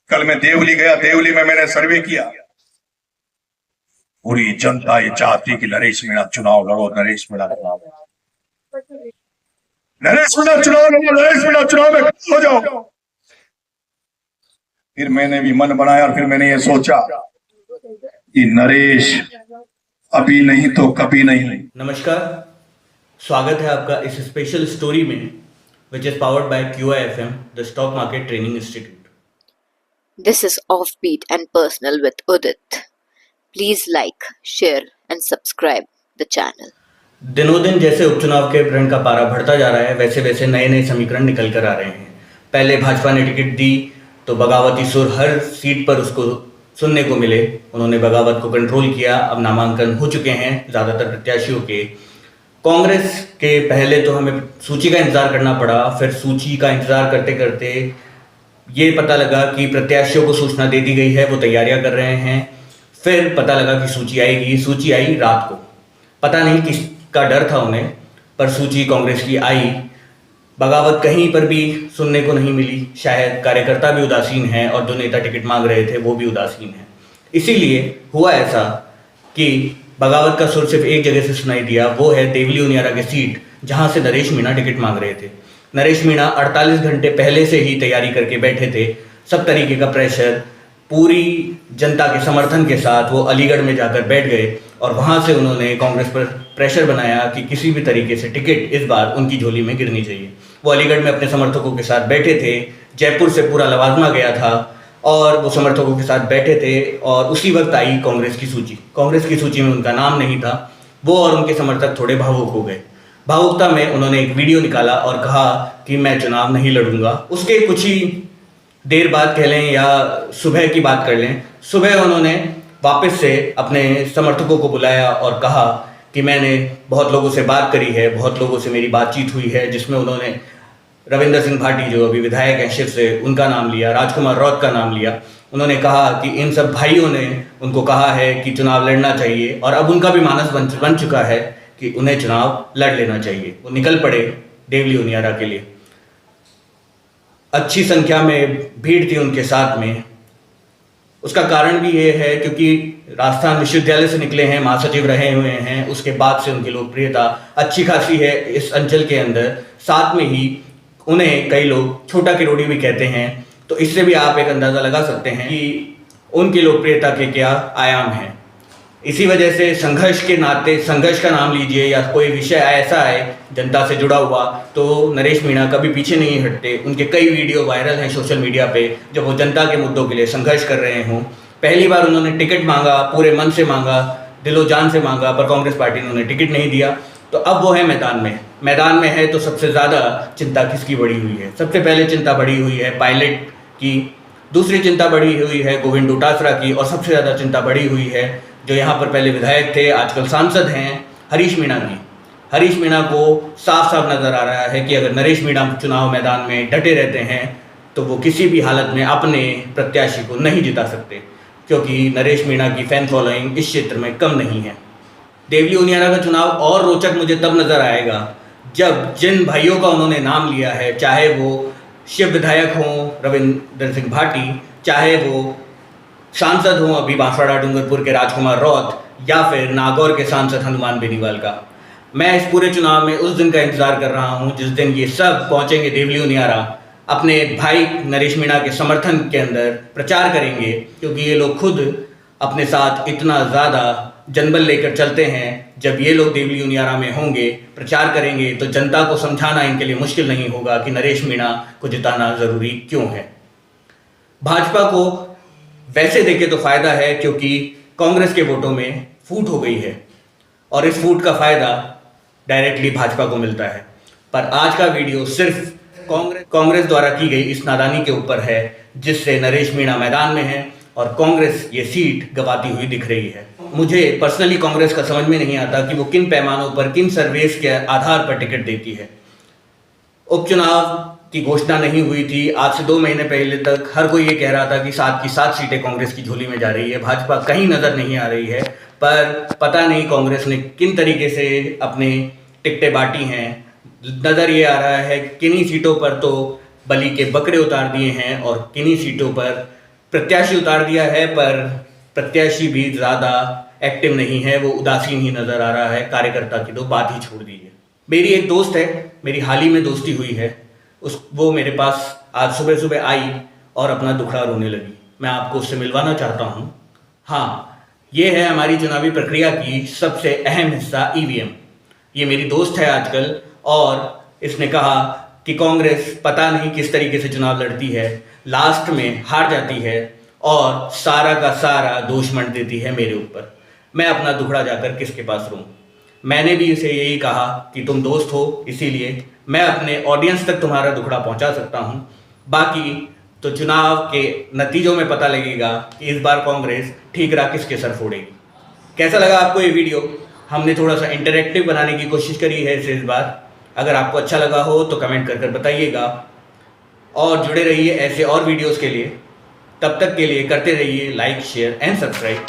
कल मैं देवली गया, देवली में मैंने सर्वे किया। पूरी जनता ये चाहती कि नरेश मीणा चुनाव लड़ो, नरेश मीणा चुनाव, नरेश मीणा चुनाव लड़ो, नरेश मीणा चुनाव में हो जाओ। फिर मैंने भी मन बनाया और फिर मैंने ये सोचा कि नरेश अभी नहीं तो कभी नहीं। नमस्कार, स्वागत है आपका इस स्पेशल स्टोरी में which is powered by QIFM, the Stock Market Training Institute. This is Offbeat and Personal with Udit. Please like, share and subscribe the channel. दिनों दिन जैसे उपचुनाव के रण का पारा बढ़ता जा रहा है, वैसे वैसे नए नए समीकरण निकल कर आ रहे हैं। पहले भाजपा ने टिकट दी तो बगावती सुर हर सीट पर उसको सुनने को मिले। उन्होंने बगावत को कंट्रोल किया। अब नामांकन हो चुके हैं ज़्यादातर प्रत्याशियों के। कांग्रेस के पहले तो हमें सूची का इंतजार करना पड़ा, फिर सूची का इंतजार करते करते ये पता लगा कि प्रत्याशियों को सूचना दे दी गई है, वो तैयारियां कर रहे हैं। फिर पता लगा कि सूची आएगी। सूची आई रात को, पता नहीं किसका डर था उन्हें, पर सूची कांग्रेस की आई। बगावत कहीं पर भी सुनने को नहीं मिली। शायद कार्यकर्ता भी उदासीन हैं और जो नेता टिकट मांग रहे थे वो भी उदासीन हैं। इसीलिए हुआ ऐसा कि बगावत का सुर सिर्फ एक जगह से सुनाई दिया, वो है देवली उनियारा की सीट, जहां से नरेश मीणा टिकट मांग रहे थे। नरेश मीणा 48 घंटे पहले से ही तैयारी करके बैठे थे। सब तरीके का प्रेशर, पूरी जनता के समर्थन के साथ वो अलीगढ़ में जाकर बैठ गए और वहां से उन्होंने कांग्रेस पर प्रेशर बनाया कि किसी भी तरीके से टिकट इस बार उनकी झोली में गिरनी चाहिए। वो अलीगढ़ में अपने समर्थकों के साथ बैठे थे। जयपुर से पूरा लवाजमा गया था और वो समर्थकों के साथ बैठे थे और उसी वक्त आई कांग्रेस की सूची। कांग्रेस की सूची में उनका नाम नहीं था। वो और उनके समर्थक थोड़े भावुक हो गए। भावुकता में उन्होंने एक वीडियो निकाला और कहा कि मैं चुनाव नहीं लड़ूंगा। उसके कुछ ही देर बाद कह लें या सुबह की बात कर लें, सुबह उन्होंने वापस से अपने समर्थकों को बुलाया और कहा कि मैंने बहुत लोगों से बात करी है, बहुत लोगों से मेरी बातचीत हुई है, जिसमें उन्होंने रविंद्र सिंह भाटी जो अभी विधायक हैं शिव से, उनका नाम लिया, राजकुमार रौत का नाम लिया। उन्होंने कहा कि इन सब भाइयों ने उनको कहा है कि चुनाव लड़ना चाहिए और अब उनका भी मानस बन चुका है कि उन्हें चुनाव लड़ लेना चाहिए। वो निकल पड़े देवली उनियारा के लिए। अच्छी संख्या में भीड़ थी उनके साथ में। उसका कारण भी ये है क्योंकि राजस्थान विश्वविद्यालय से निकले हैं, महासचिव रहे हुए हैं, उसके बाद से उनकी लोकप्रियता अच्छी खासी है इस अंचल के अंदर। साथ में ही उन्हें कई लोग छोटा किरोड़ी भी कहते हैं, तो इससे भी आप एक अंदाज़ा लगा सकते हैं कि उनकी लोकप्रियता के क्या आयाम हैं। इसी वजह से संघर्ष के नाते, संघर्ष का नाम लीजिए या कोई विषय ऐसा है जनता से जुड़ा हुआ, तो नरेश मीणा कभी पीछे नहीं हटते। उनके कई वीडियो वायरल हैं सोशल मीडिया पे जब वो जनता के मुद्दों के लिए संघर्ष कर रहे हों। पहली बार उन्होंने टिकट मांगा, पूरे मन से मांगा, दिलो जान से मांगा, पर कांग्रेस पार्टी ने उन्हें टिकट नहीं दिया। तो अब वो है मैदान में। मैदान में है तो सबसे ज़्यादा चिंता किसकी बढ़ी हुई है? सबसे पहले चिंता बढ़ी हुई है पायलट की, दूसरी चिंता बढ़ी हुई है गोविंद डोटासरा की, और सबसे ज़्यादा चिंता बढ़ी हुई है जो यहाँ पर पहले विधायक थे आजकल सांसद हैं, हरीश मीणा की। हरीश मीणा को साफ साफ नज़र आ रहा है कि अगर नरेश मीणा चुनाव मैदान में डटे रहते हैं तो वो किसी भी हालत में अपने प्रत्याशी को नहीं जिता सकते, क्योंकि नरेश मीणा की फैन फॉलोइंग इस क्षेत्र में कम नहीं है। देवली उनियारा का चुनाव और रोचक मुझे तब नज़र आएगा जब जिन भाइयों का उन्होंने नाम लिया है, चाहे वो शिव विधायक हों रविंद्र सिंह भाटी, चाहे वो सांसद हों अभी बांसवाड़ा डूंगरपुर के राजकुमार रौत, या फिर नागौर के सांसद हनुमान बेनीवाल का। मैं इस पूरे चुनाव में उस दिन का इंतजार कर रहा हूं जिस दिन ये सब पहुंचेंगे देवली उनियारा, अपने भाई नरेश मीणा के समर्थन के अंदर प्रचार करेंगे, क्योंकि ये लोग खुद अपने साथ इतना ज़्यादा जनबल लेकर चलते हैं। जब ये लोग देवली उनियारा में होंगे, प्रचार करेंगे, तो जनता को समझाना इनके लिए मुश्किल नहीं होगा कि नरेश मीणा को जिताना ज़रूरी क्यों है। भाजपा को वैसे देखे तो फायदा है क्योंकि कांग्रेस के वोटों में फूट हो गई है और इस फूट का फायदा डायरेक्टली भाजपा को मिलता है। पर आज का वीडियो सिर्फ कांग्रेस द्वारा की गई इस नादानी के ऊपर है जिससे नरेश मीणा मैदान में है और कांग्रेस ये सीट गंवाती हुई दिख रही है। मुझे पर्सनली कांग्रेस का समझ में नहीं आता कि वो किन पैमानों पर, किन सर्वेस के आधार पर टिकट देती है। उपचुनाव की घोषणा नहीं हुई थी। आज से 2 महीने पहले तक हर कोई ये कह रहा था कि 7 की 7 सीटें कांग्रेस की झोली में जा रही है। भाजपा कहीं नज़र नहीं आ रही है, पर पता नहीं कांग्रेस ने किन तरीके से अपने टिकटें बांटी हैं। नज़र ये आ रहा है किन्हीं सीटों पर तो बलि के बकरे उतार दिए हैं और किन्हीं सीटों पर प्रत्याशी उतार दिया है, पर प्रत्याशी भी ज़्यादा एक्टिव नहीं है, वो उदासीन ही नज़र आ रहा है। कार्यकर्ता की तो बात ही छोड़ दीजिए। मेरी एक दोस्त है, मेरी हाल ही में दोस्ती हुई है, वो मेरे पास आज सुबह सुबह आई और अपना दुखड़ा रोने लगी। मैं आपको उससे मिलवाना चाहता हूँ। हाँ, ये है हमारी चुनावी प्रक्रिया की सबसे अहम हिस्सा, ईवीएम। ये मेरी दोस्त है आजकल, और इसने कहा कि कांग्रेस पता नहीं किस तरीके से चुनाव लड़ती है, लास्ट में हार जाती है और सारा का सारा दोष मंड देती है मेरे ऊपर। मैं अपना दुखड़ा जाकर किसके पास रहूं? मैंने भी इसे यही कहा कि तुम दोस्त हो, इसीलिए मैं अपने ऑडियंस तक तुम्हारा दुखड़ा पहुंचा सकता हूं। बाकी तो चुनाव के नतीजों में पता लगेगा कि इस बार कांग्रेस ठीकरा किसके सर फोड़ेगी। कैसा लगा आपको ये वीडियो? हमने थोड़ा सा इंटरेक्टिव बनाने की कोशिश करी है इसे इस बार। अगर आपको अच्छा लगा हो तो कमेंट कर बताइएगा, और जुड़े रहिए ऐसे और वीडियोस के लिए। तब तक के लिए करते रहिए लाइक, शेयर एंड सब्सक्राइब।